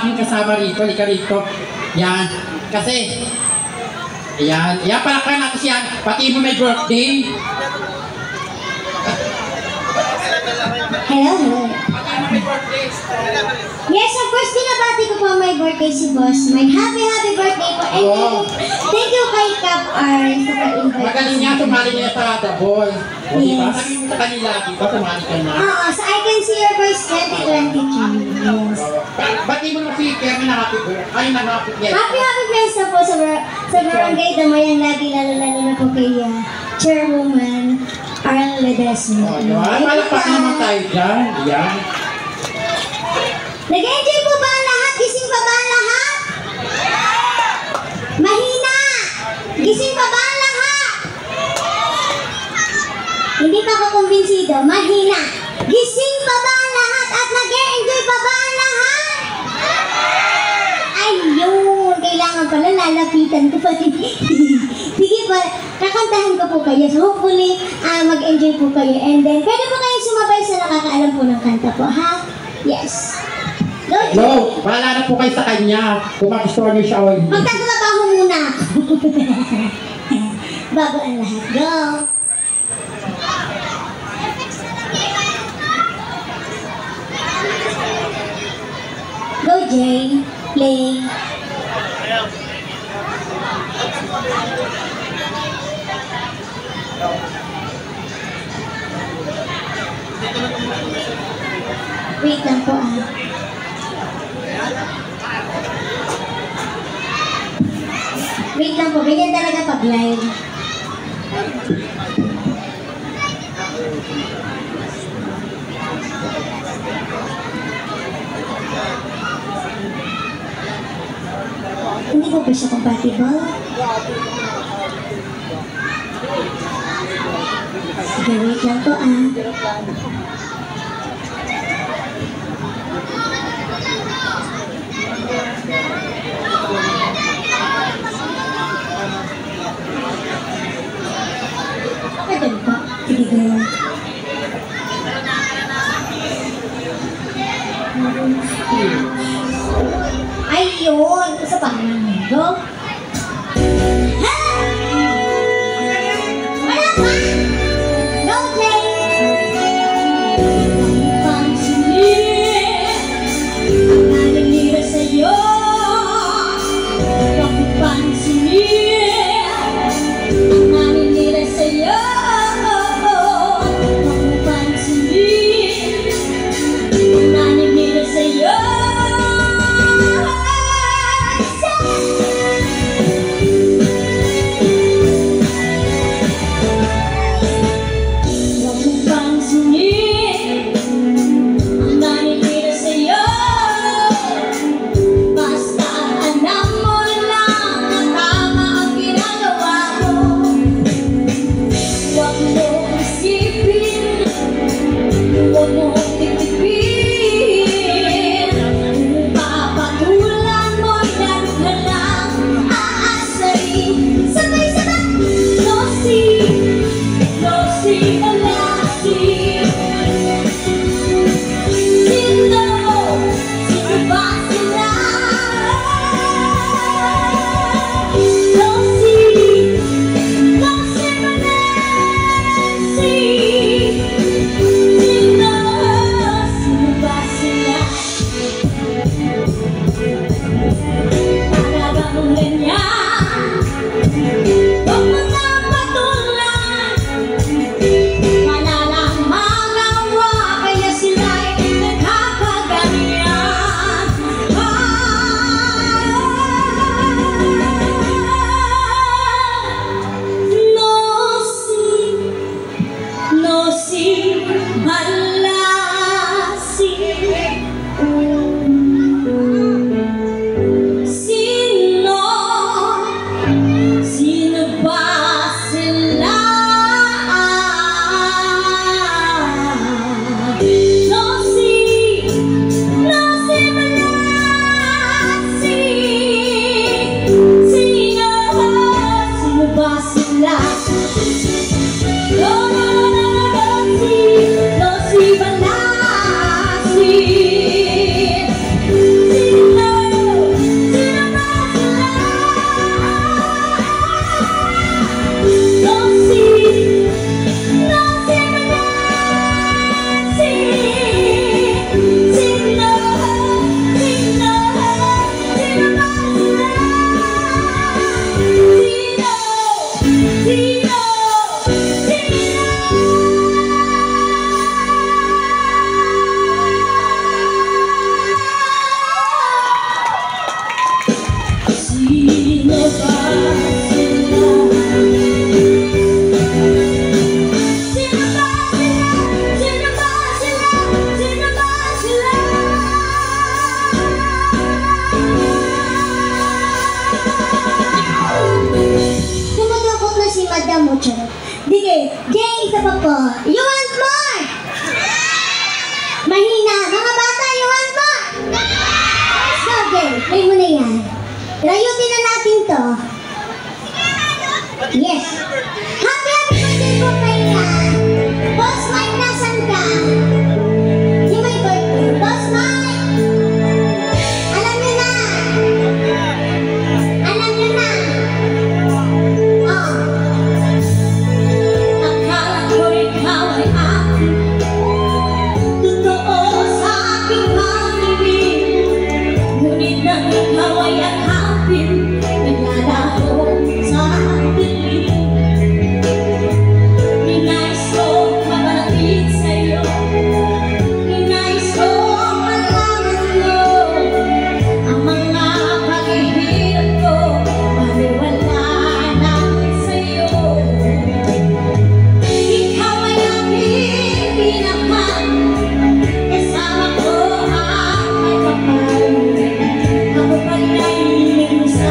aking kasama rito. Lika rito. Yan. Kasi, ayan. Ayan, palakpan natin siya. Pati mo may birthday. Hello, hello. Yes, of course, binabati ko po my birthday si Boss. My happy birthday po. And thank you kay Cap R sa pag-invite. Magaling niya, tumali niya sa Dabol. O diba? Yes. Sabi mo sa kanila, diba? Tumali ka na. Oo, so I can see your voice 2023. Yes. Bati mo naman si Kevin na happy birthday. Ay, na happy birthday. Happy fiesta po sa Barangay Damayan lagi, lalo na po kay Chairwoman Arl Ledesma. O, diba? Malakpak naman tayo dyan. Yan. Nag-enjoy po ba ang lahat? Gising pa ba ang lahat? Mahina! Gising pa ba ang lahat? Hindi pa ako kumbinsido. Mahina! Gising pa ba ang lahat? At nag-enjoy pa ba ang lahat? Ayun! Kailangan pala lalapitan ko pa. Sige pa, kakantahan ko po kayo. So hopefully, mag-enjoy po kayo. And then, pwede po kayong sumabay sa nakakaalam po ng kanta po, ha? Yes. Go! Bahala na po kayo sa kanya. Kung magustuhan niyo siya o hindi. Magtatrabaho muna ako. Bago ang lahat. Go! Go, Jay. Play. Wait lang po Wait lang po, ganyan talaga pag live. Hindi ko ba siya compatible? Sige, wait lang po Pwede po. Sige, girl. Ayun! Sa pangalan. Go! Wala pa! Go, Jay! Pansinin ang naninira sa'yo. Bakit pansinin ang naninira sa'yo. Bakit pansinin ang naninira sa'yo. Sige, Jay, isa pa po. You want more? Mahina. Mga bata, you want more? Let's go, Jay. Play mo na yan. Rayutin na natin to. Yes. Happy birthday po kayo. Boss Mike, nasan ka? Yung may birthday. Boss Mike! Alam nyo na! Alam nyo na! Oh. Akala ko ikaw ay akin. Totoo sa aking pag-ibig. Ngunit nang ikaw ay akapin, naglalaho sa dilim. Ninais ko mabalapit sa'yo. Ninais ko malaman mo ang mga paghihirap ko. Baliwala lang sa'yo. Ikaw ay aking pinakal. Kasama ko ang may kapal. Ako pa'y nainig mo sa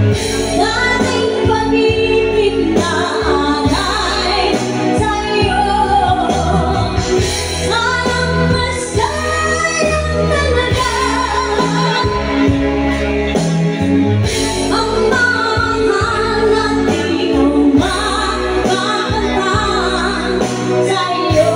Dating pag-ibig na alay sa'yo. Sanang mas sayang talaga ang mahal na di mo makakanta sa'yo.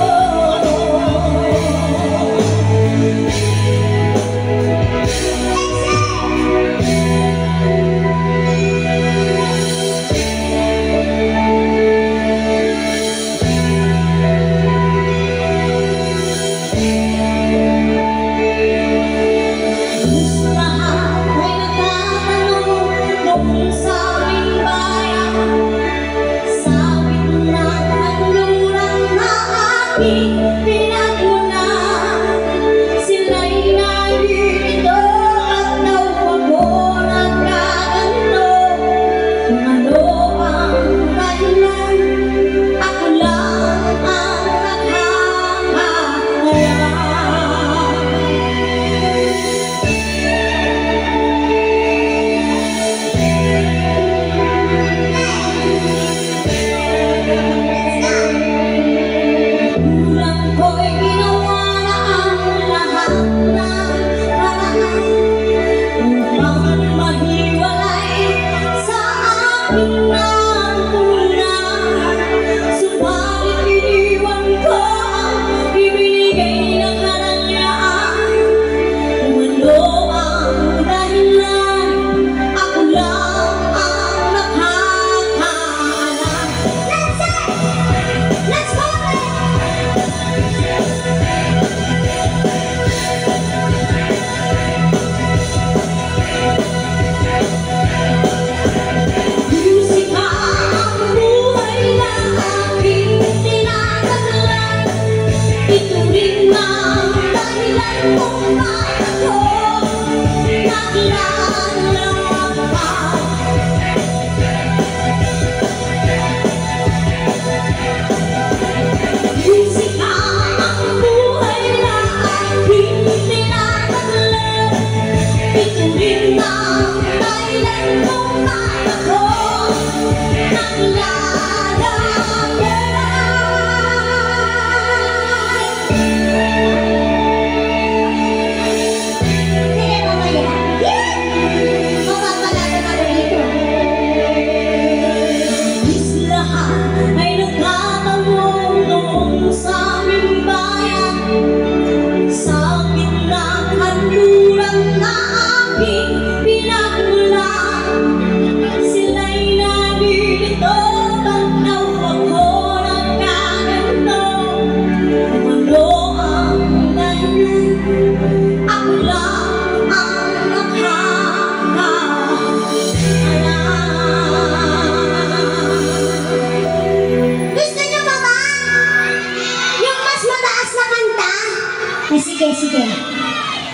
Sige.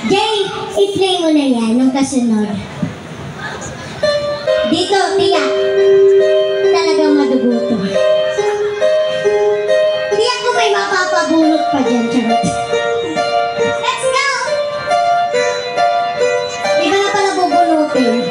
Jay, i-play mo na yan nung kasunod. Dito, tiyak. Talagang maduguto. Tiyak ko may mapapabunot pa dyan, charot. Let's go! Di ba na pala bubunutin?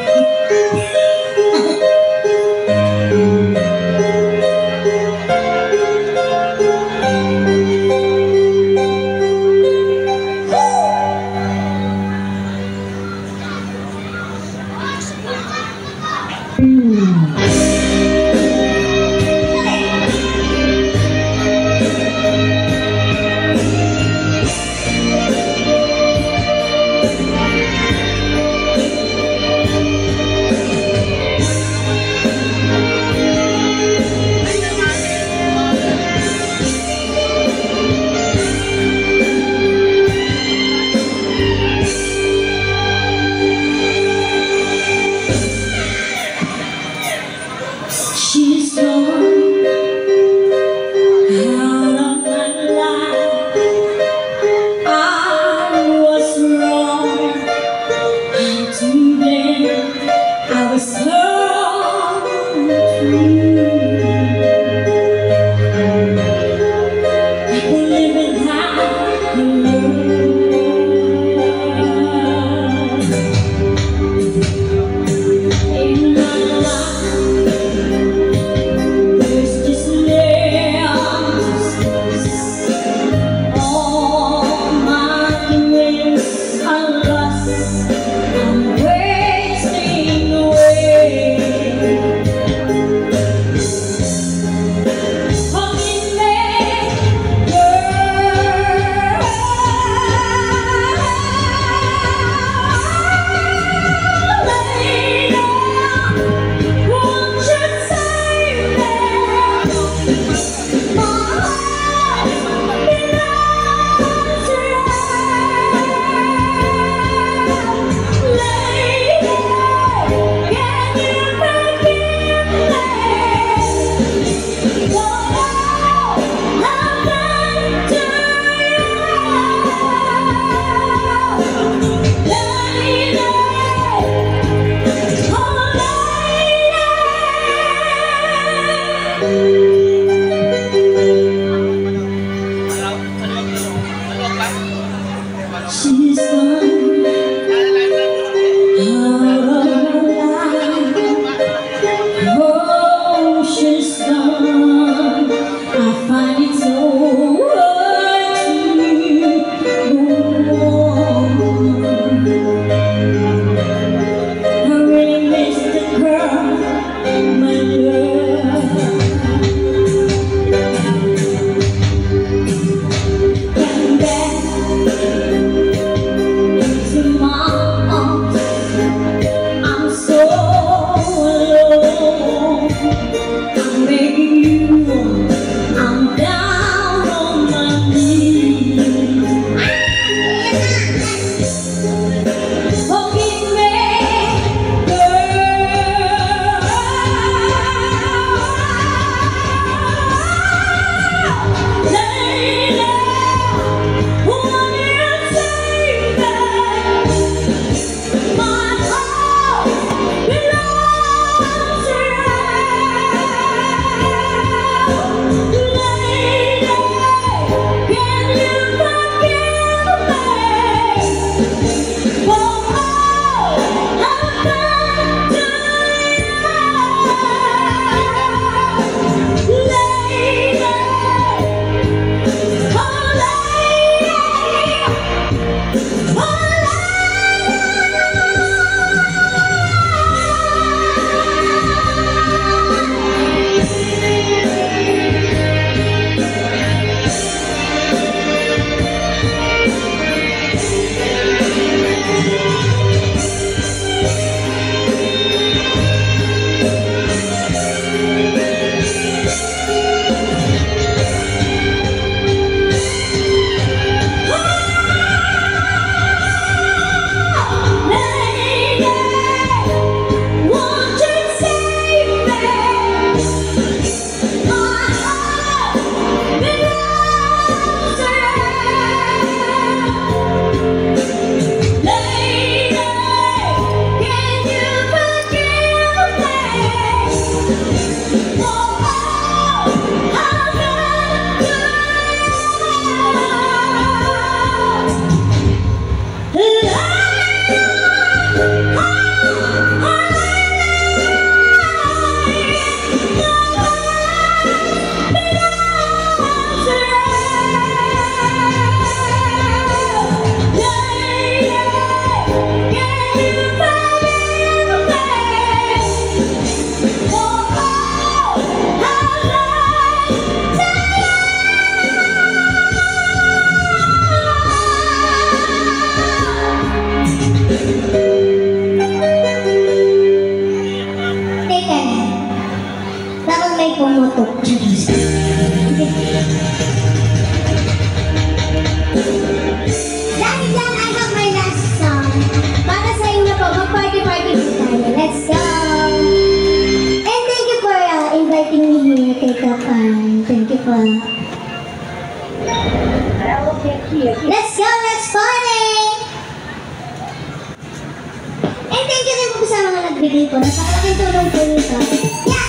nagbigay po. Napakalaking tulong po nito. Yeah!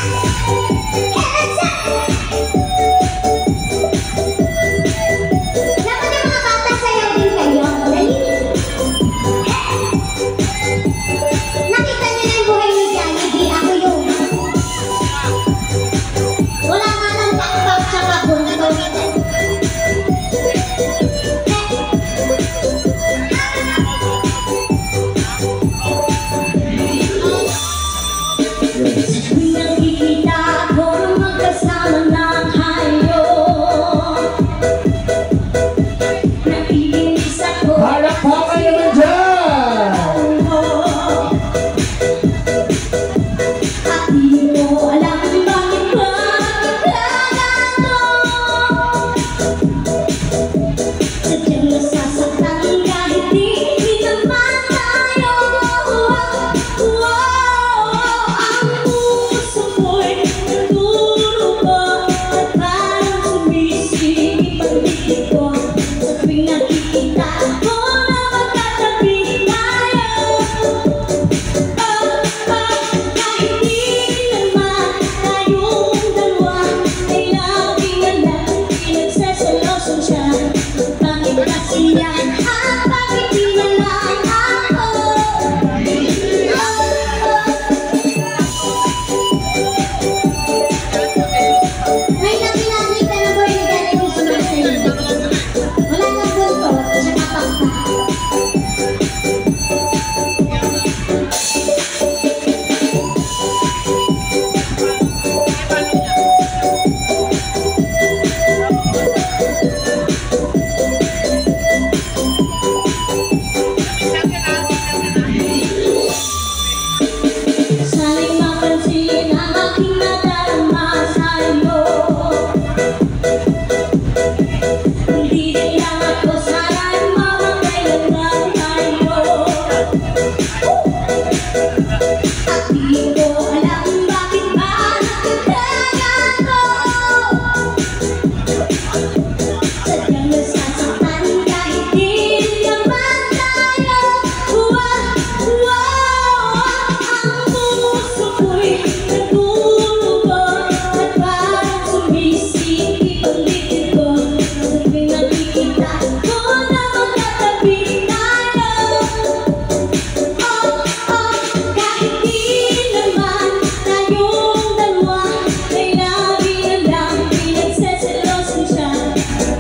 Hands up! Dapat yung mga bata sayaw din kayo. Dali! Nakita niyo na yung buhay ni Jollibee. Ako yung... Wala nga lang pakpak tsaka bunto. Nakikita ko magkasama ng hayop. Naiinis ako. Harap po kayo naman dyan! At di mo alam bakit ba nagkagato. Sadyang nasasaktan kahit di naman tayo. Ang puso ko'y nagdurugo at parang sumisingit ang dibdib ko. Sa tuwing nakikita ko na magkatabi tayo. Kahit di naman tayong dalawa ay laging alam pinagseselosan siya. Bakit kasi yan at bakit di na lang ako? Ngayon ang pinakita na boy ni Jollibee sumasayo. Wala nang bunto at saka pakpak. Sana'y mapansin ang aking nadarama sa'yo. Hindi din lang ako sana'y mamakailan lang tayo. At di ko alam bakit ba nagkagato. Sadyang nasasaktan kahit di naman tayo. Ang puso ko'y nagdurugo at parang sumisingit ang dibdib ko. Sa tuwing nakikita ko na magkatabi tayo. Kahit di naman tayong dalawa ay laging alam pinagseselosan siya.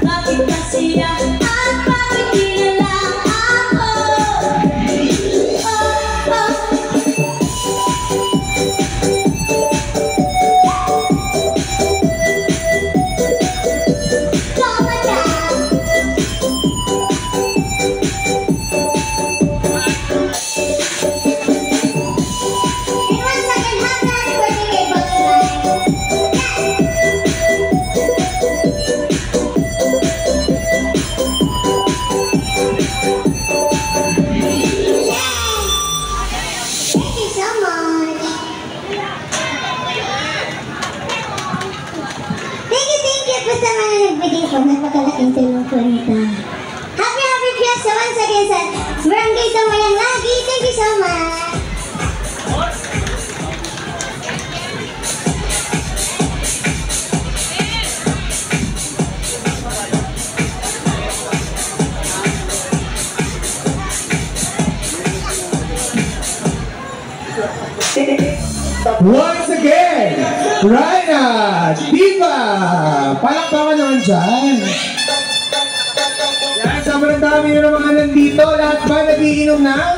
Bakit kasi yan at bakit di na lang ako? Tama na! And once again, happy birthday kay Boss Ryan. Thank you so much. Thank you po sa mga nagbigay po. Napakalaking tulong po nito. Happy Fiesta once again sa Barangay Tamayan lagi. Thank you so much. Once again, Rhina Diva! Palakpakan naman dyan. Yan, sobrang dami na ng mga nandito. Lahat ba nagiinom na?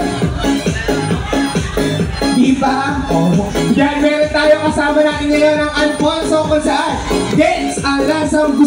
Diva? Oh. Yan, meron tayo kasama natin ngayon ng Alfonso kung saan gets ang lasang gusto.